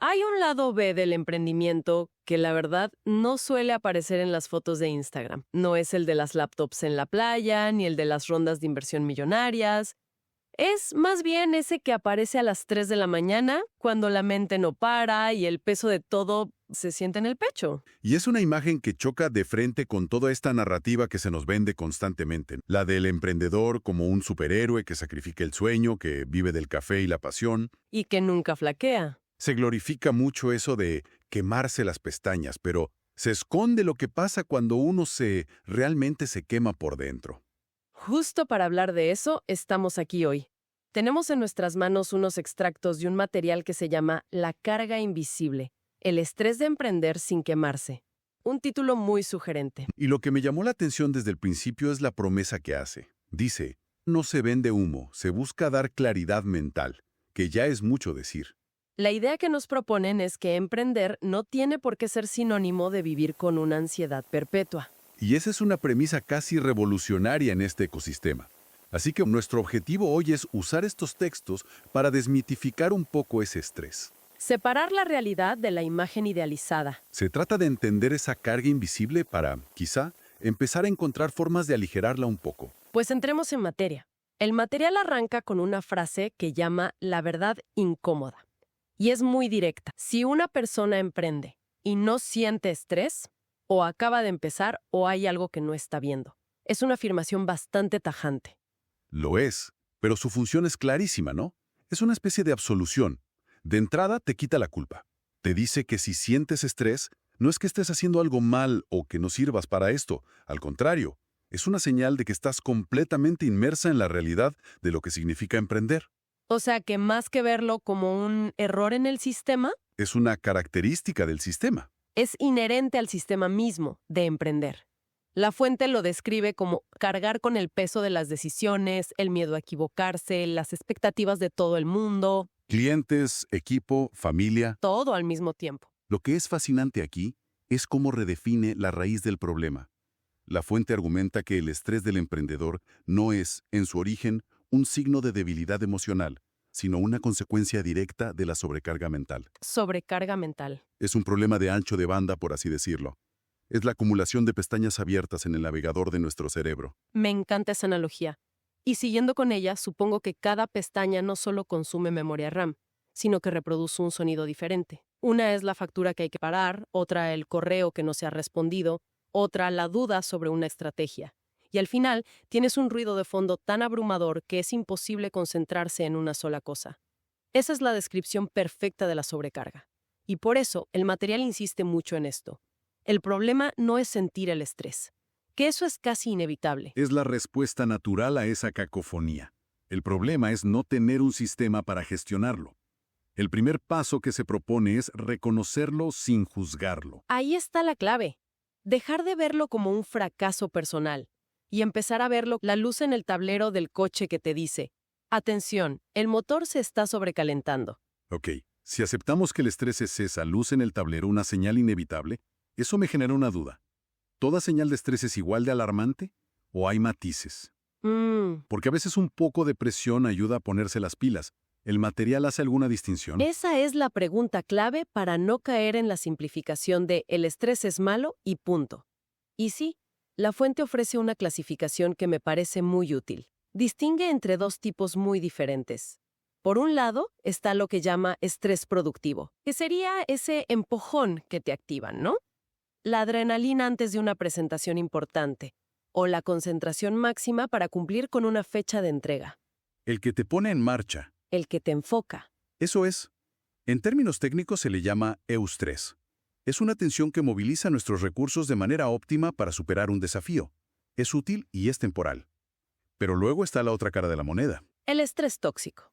Hay un lado B del emprendimiento que la verdad no suele aparecer en las fotos de Instagram. No es el de las laptops en la playa, ni el de las rondas de inversión millonarias. Es más bien ese que aparece a las 3 de la mañana, cuando la mente no para y el peso de todo se siente en el pecho. Y es una imagen que choca de frente con toda esta narrativa que se nos vende constantemente. La del emprendedor como un superhéroe que sacrifica el sueño, que vive del café y la pasión. Y que nunca flaquea. Se glorifica mucho eso de quemarse las pestañas, pero se esconde lo que pasa cuando uno realmente se quema por dentro. Justo para hablar de eso, estamos aquí hoy. Tenemos en nuestras manos unos extractos de un material que se llama La carga invisible, el estrés de emprender sin quemarse. Un título muy sugerente. Y lo que me llamó la atención desde el principio es la promesa que hace. Dice, no se vende humo, se busca dar claridad mental, que ya es mucho decir. La idea que nos proponen es que emprender no tiene por qué ser sinónimo de vivir con una ansiedad perpetua. Y esa es una premisa casi revolucionaria en este ecosistema. Así que nuestro objetivo hoy es usar estos textos para desmitificar un poco ese estrés. Separar la realidad de la imagen idealizada. Se trata de entender esa carga invisible para, quizá, empezar a encontrar formas de aligerarla un poco. Pues entremos en materia. El material arranca con una frase que llama la verdad incómoda. Y es muy directa. Si una persona emprende y no siente estrés, o acaba de empezar o hay algo que no está viendo. Es una afirmación bastante tajante. Lo es, pero su función es clarísima, ¿no? Es una especie de absolución. De entrada te quita la culpa. Te dice que si sientes estrés, no es que estés haciendo algo mal o que no sirvas para esto. Al contrario, es una señal de que estás completamente inmersa en la realidad de lo que significa emprender. O sea que más que verlo como un error en el sistema, Es una característica del sistema. es inherente al sistema mismo de emprender. La fuente lo describe como cargar con el peso de las decisiones, el miedo a equivocarse, las expectativas de todo el mundo, Clientes, equipo, familia. todo al mismo tiempo. Lo que es fascinante aquí es cómo redefine la raíz del problema. La fuente argumenta que el estrés del emprendedor no es, en su origen, un signo de debilidad emocional, sino una consecuencia directa de la sobrecarga mental. Sobrecarga mental. Es un problema de ancho de banda, por así decirlo. Es la acumulación de pestañas abiertas en el navegador de nuestro cerebro. Me encanta esa analogía. Y siguiendo con ella, supongo que cada pestaña no solo consume memoria RAM, sino que reproduce un sonido diferente. Una es la factura que hay que pagar, otra el correo que no se ha respondido, otra la duda sobre una estrategia. Y al final, tienes un ruido de fondo tan abrumador que es imposible concentrarse en una sola cosa. Esa es la descripción perfecta de la sobrecarga. Y por eso, el material insiste mucho en esto. El problema no es sentir el estrés, que eso es casi inevitable. Es la respuesta natural a esa cacofonía. El problema es no tener un sistema para gestionarlo. El primer paso que se propone es reconocerlo sin juzgarlo. Ahí está la clave. Dejar de verlo como un fracaso personal y empezar a verlo la luz en el tablero del coche que te dice, atención, el motor se está sobrecalentando. Ok, si aceptamos que el estrés es esa luz en el tablero, una señal inevitable, eso me genera una duda. ¿Toda señal de estrés es igual de alarmante o hay matices? Porque a veces un poco de presión ayuda a ponerse las pilas. ¿El material hace alguna distinción? Esa es la pregunta clave para no caer en la simplificación de el estrés es malo y punto. Y sí, la fuente ofrece una clasificación que me parece muy útil. Distingue entre dos tipos muy diferentes. Por un lado, está lo que llama estrés productivo, que sería ese empujón que te activan, ¿no? La adrenalina antes de una presentación importante, o la concentración máxima para cumplir con una fecha de entrega. El que te pone en marcha. El que te enfoca. Eso es. En términos técnicos se le llama eustrés. Es una tensión que moviliza nuestros recursos de manera óptima para superar un desafío. Es útil y es temporal. Pero luego está la otra cara de la moneda. El estrés tóxico.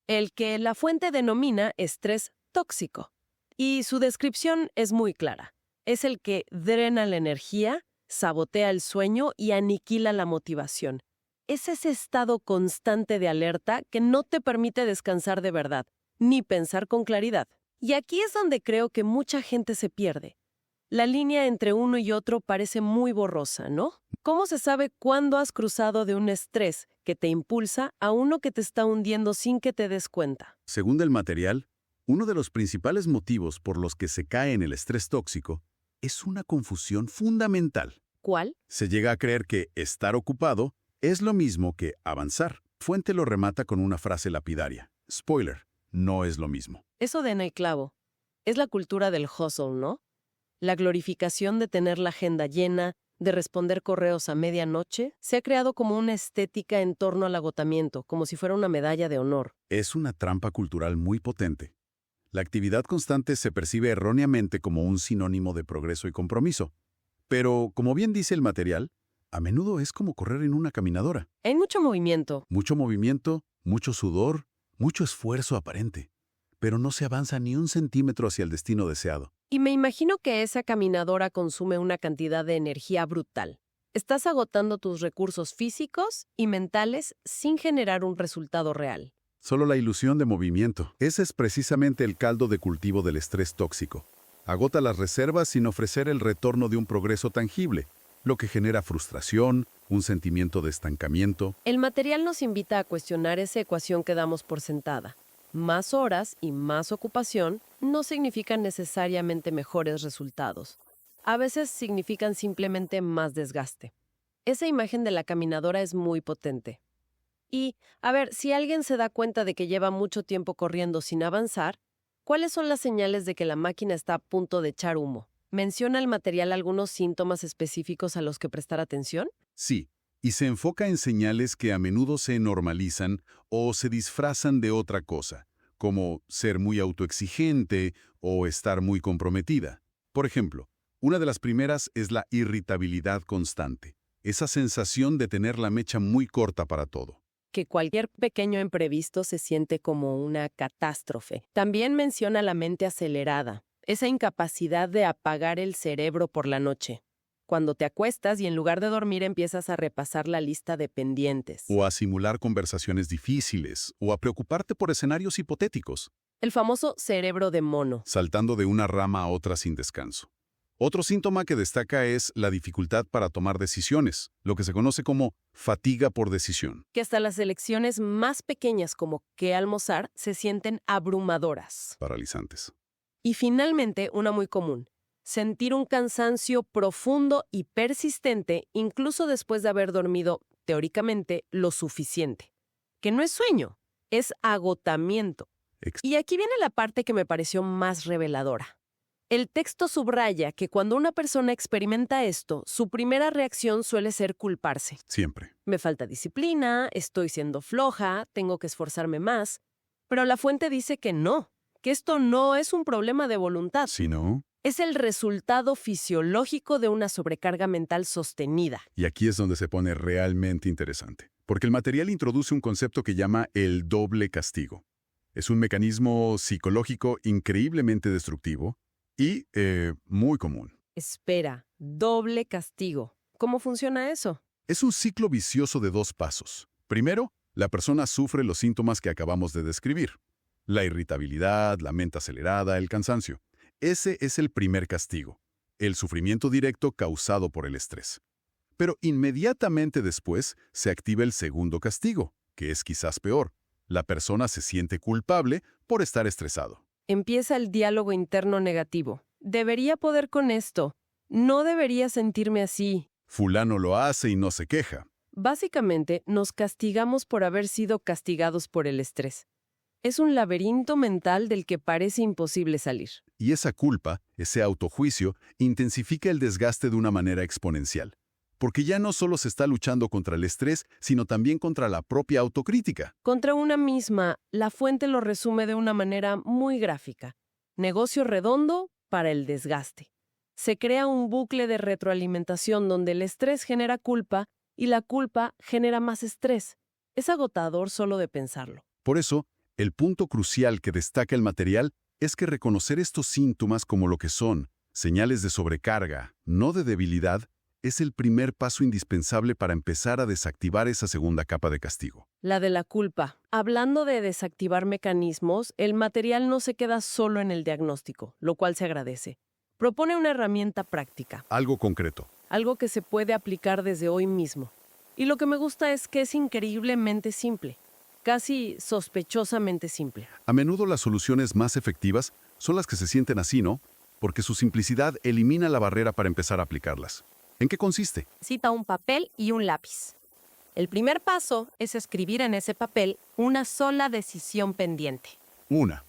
El que la fuente denomina estrés tóxico. Y su descripción es muy clara. Es el que drena la energía, sabotea el sueño y aniquila la motivación. Es ese estado constante de alerta que no te permite descansar de verdad, ni pensar con claridad. Y aquí es donde creo que mucha gente se pierde. La línea entre uno y otro parece muy borrosa, ¿no? ¿Cómo se sabe cuándo has cruzado de un estrés que te impulsa a uno que te está hundiendo sin que te des cuenta? Según el material, Uno de los principales motivos por los que se cae en el estrés tóxico es una confusión fundamental. ¿Cuál? Se llega a creer que estar ocupado es lo mismo que avanzar. Fuente lo remata con una frase lapidaria. Spoiler, no es lo mismo. Eso de en el clavo. Es la cultura del hustle, ¿no? La glorificación de tener la agenda llena, de responder correos a medianoche, se ha creado como una estética en torno al agotamiento, como si fuera una medalla de honor. Es una trampa cultural muy potente. La actividad constante se percibe erróneamente como un sinónimo de progreso y compromiso. Pero, como bien dice el material, a menudo es como correr en una caminadora. Hay mucho movimiento. Mucho movimiento, mucho sudor, mucho esfuerzo aparente. Pero no se avanza ni un centímetro hacia el destino deseado. Y me imagino que esa caminadora consume una cantidad de energía brutal. Estás agotando tus recursos físicos y mentales sin generar un resultado real. Solo la ilusión de movimiento. Ese es precisamente el caldo de cultivo del estrés tóxico. Agota las reservas sin ofrecer el retorno de un progreso tangible, lo que genera frustración, un sentimiento de estancamiento. El material nos invita a cuestionar esa ecuación que damos por sentada. Más horas y más ocupación no significan necesariamente mejores resultados. A veces significan simplemente más desgaste. Esa imagen de la caminadora es muy potente. Y, a ver, si alguien se da cuenta de que lleva mucho tiempo corriendo sin avanzar, ¿cuáles son las señales de que la máquina está a punto de echar humo? ¿Menciona el material algunos síntomas específicos a los que prestar atención? Sí, y se enfoca en señales que a menudo se normalizan o se disfrazan de otra cosa, como ser muy autoexigente o estar muy comprometida. Por ejemplo, una de las primeras es la irritabilidad constante, esa sensación de tener la mecha muy corta para todo. Que cualquier pequeño imprevisto se siente como una catástrofe. También menciona la mente acelerada, esa incapacidad de apagar el cerebro por la noche. Cuando te acuestas y en lugar de dormir empiezas a repasar la lista de pendientes. O a simular conversaciones difíciles, o a preocuparte por escenarios hipotéticos, El famoso cerebro de mono. saltando de una rama a otra sin descanso. Otro síntoma que destaca es la dificultad para tomar decisiones, lo que se conoce como fatiga por decisión. Que hasta las elecciones más pequeñas como qué almorzar se sienten abrumadoras. Paralizantes. Y finalmente, una muy común. Sentir un cansancio profundo y persistente incluso después de haber dormido, teóricamente, lo suficiente. Que no es sueño, es agotamiento. Y aquí viene la parte que me pareció más reveladora. El texto subraya que cuando una persona experimenta esto, su primera reacción suele ser culparse. Siempre. Me falta disciplina, estoy siendo floja, tengo que esforzarme más. Pero la fuente dice que no, que esto no es un problema de voluntad. Si no, Es el resultado fisiológico de una sobrecarga mental sostenida. y aquí es donde se pone realmente interesante, porque el material introduce un concepto que llama el doble castigo. Es un mecanismo psicológico increíblemente destructivo y muy común. Espera, doble castigo. ¿Cómo funciona eso? Es un ciclo vicioso de dos pasos. Primero, la persona sufre los síntomas que acabamos de describir. La irritabilidad, la mente acelerada, el cansancio. Ese es el primer castigo, el sufrimiento directo causado por el estrés. Pero inmediatamente después se activa el segundo castigo, que es quizás peor. La persona se siente culpable por estar estresado. Empieza el diálogo interno negativo. Debería poder con esto. No debería sentirme así. Fulano lo hace y no se queja. Básicamente, nos castigamos por haber sido castigados por el estrés. Es un laberinto mental del que parece imposible salir. Y esa culpa, ese autojuicio, intensifica el desgaste de una manera exponencial. Porque ya no solo se está luchando contra el estrés, sino también contra la propia autocrítica. Contra una misma, la fuente lo resume de una manera muy gráfica. Negocio redondo para el desgaste. Se crea un bucle de retroalimentación donde el estrés genera culpa y la culpa genera más estrés. Es agotador solo de pensarlo. Por eso, el punto crucial que destaca el material es que reconocer estos síntomas como lo que son, señales de sobrecarga, no de debilidad, es el primer paso indispensable para empezar a desactivar esa segunda capa de castigo. La de la culpa. Hablando de desactivar mecanismos, el material no se queda solo en el diagnóstico, lo cual se agradece. Propone una herramienta práctica, Algo concreto. algo que se puede aplicar desde hoy mismo. Y lo que me gusta es que es increíblemente simple. casi sospechosamente simple. A menudo las soluciones más efectivas son las que se sienten así, ¿no? Porque su simplicidad elimina la barrera para empezar a aplicarlas. ¿En qué consiste? Cita un papel y un lápiz. El primer paso es escribir en ese papel una sola decisión pendiente. 1.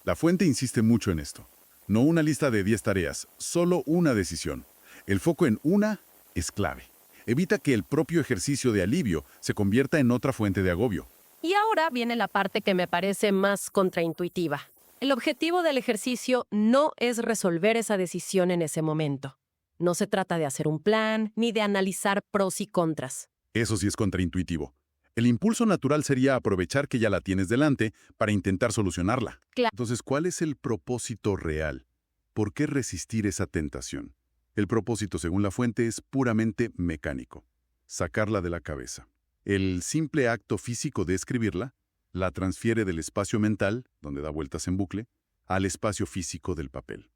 La fuente insiste mucho en esto. No una lista de 10 tareas, solo una decisión. El foco en una es clave. Evita que el propio ejercicio de alivio se convierta en otra fuente de agobio. Y ahora viene la parte que me parece más contraintuitiva. El objetivo del ejercicio no es resolver esa decisión en ese momento. No se trata de hacer un plan ni de analizar pros y contras. Eso sí es contraintuitivo. El impulso natural sería aprovechar que ya la tienes delante para intentar solucionarla. Claro. Entonces, ¿cuál es el propósito real? ¿Por qué resistir esa tentación? El propósito, según la fuente, es puramente mecánico. Sacarla de la cabeza. El simple acto físico de escribirla la transfiere del espacio mental, donde da vueltas en bucle, al espacio físico del papel.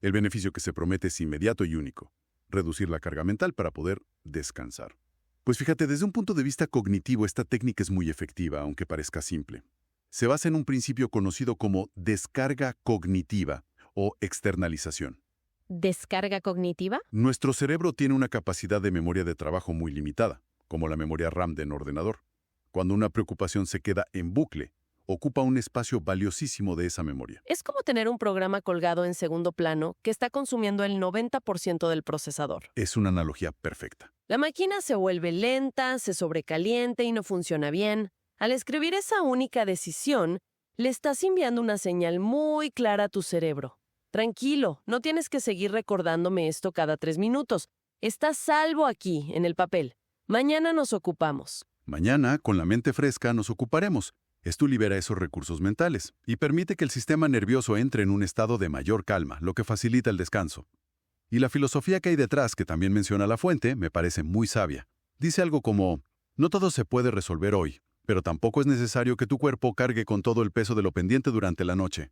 El beneficio que se promete es inmediato y único: reducir la carga mental para poder descansar. Pues fíjate, desde un punto de vista cognitivo, esta técnica es muy efectiva, aunque parezca simple. Se basa en un principio conocido como descarga cognitiva o externalización. ¿Descarga cognitiva? Nuestro cerebro tiene una capacidad de memoria de trabajo muy limitada, como la memoria RAM de un ordenador. Cuando una preocupación se queda en bucle, ocupa un espacio valiosísimo de esa memoria. Es como tener un programa colgado en segundo plano que está consumiendo el 90% del procesador. Es una analogía perfecta. La máquina se vuelve lenta, se sobrecalienta y no funciona bien. Al escribir esa única decisión, le estás enviando una señal muy clara a tu cerebro. Tranquilo, no tienes que seguir recordándome esto cada 3 minutos. Estás salvo aquí, en el papel. Mañana nos ocupamos. Mañana, con la mente fresca, nos ocuparemos. Esto libera esos recursos mentales y permite que el sistema nervioso entre en un estado de mayor calma, lo que facilita el descanso. Y la filosofía que hay detrás, que también menciona la fuente, me parece muy sabia. Dice algo como: no todo se puede resolver hoy, pero tampoco es necesario que tu cuerpo cargue con todo el peso de lo pendiente durante la noche.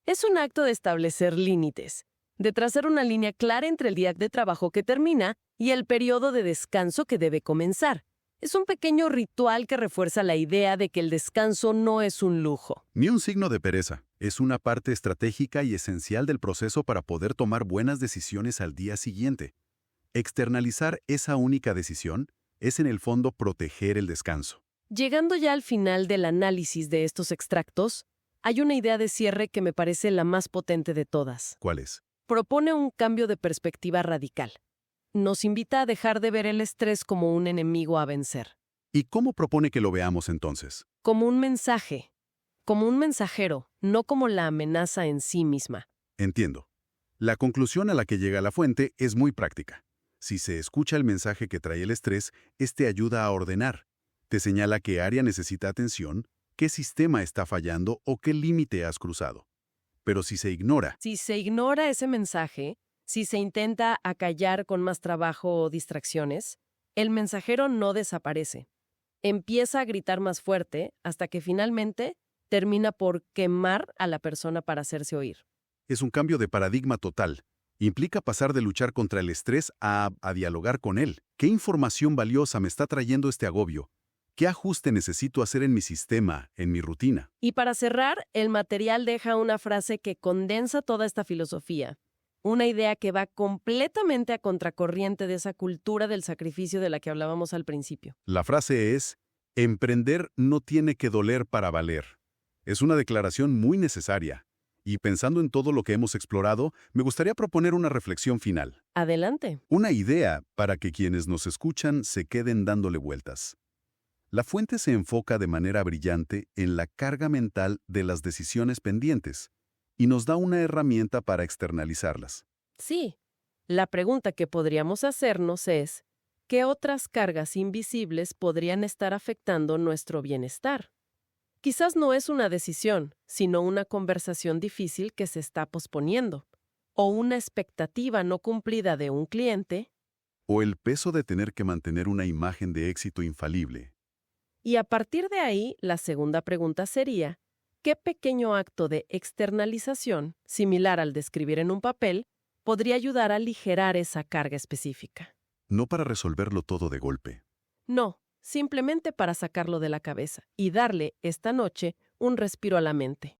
Es un acto de establecer límites, de trazar una línea clara entre el día de trabajo que termina y el periodo de descanso que debe comenzar. Es un pequeño ritual que refuerza la idea de que el descanso no es un lujo. Ni un signo de pereza. Es una parte estratégica y esencial del proceso para poder tomar buenas decisiones al día siguiente. Externalizar esa única decisión es en el fondo proteger el descanso. Llegando ya al final del análisis de estos extractos, hay una idea de cierre que me parece la más potente de todas. ¿Cuál es? Propone un cambio de perspectiva radical. Nos invita a dejar de ver el estrés como un enemigo a vencer, ¿Y cómo propone que lo veamos entonces? como un mensaje, como un mensajero, no como la amenaza en sí misma. Entiendo. La conclusión a la que llega la fuente es muy práctica. Si se escucha el mensaje que trae el estrés, este ayuda a ordenar. Te señala qué área necesita atención, qué sistema está fallando o qué límite has cruzado. Pero si se ignora, Si se ignora ese mensaje, si se intenta acallar con más trabajo o distracciones, el mensajero no desaparece. Empieza a gritar más fuerte hasta que finalmente termina por quemar a la persona para hacerse oír. es un cambio de paradigma total. Implica pasar de luchar contra el estrés a dialogar con él. ¿Qué información valiosa me está trayendo este agobio? ¿Qué ajuste necesito hacer en mi sistema, en mi rutina? Y para cerrar, el material deja una frase que condensa toda esta filosofía. Una idea que va completamente a contracorriente de esa cultura del sacrificio de la que hablábamos al principio. La frase es: emprender no tiene que doler para valer. Es una declaración muy necesaria. Y pensando en todo lo que hemos explorado, me gustaría proponer una reflexión final. Adelante. Una idea para que quienes nos escuchan se queden dándole vueltas. La fuente se enfoca de manera brillante en la carga mental de las decisiones pendientes y nos da una herramienta para externalizarlas. Sí, la pregunta que podríamos hacernos es, ¿qué otras cargas invisibles podrían estar afectando nuestro bienestar? Quizás no es una decisión, sino una conversación difícil que se está posponiendo, o una expectativa no cumplida de un cliente, O el peso de tener que mantener una imagen de éxito infalible. y a partir de ahí, la segunda pregunta sería, ¿qué pequeño acto de externalización, similar al de escribir en un papel, podría ayudar a aligerar esa carga específica? No para resolverlo todo de golpe. No, simplemente para sacarlo de la cabeza y darle, esta noche, un respiro a la mente.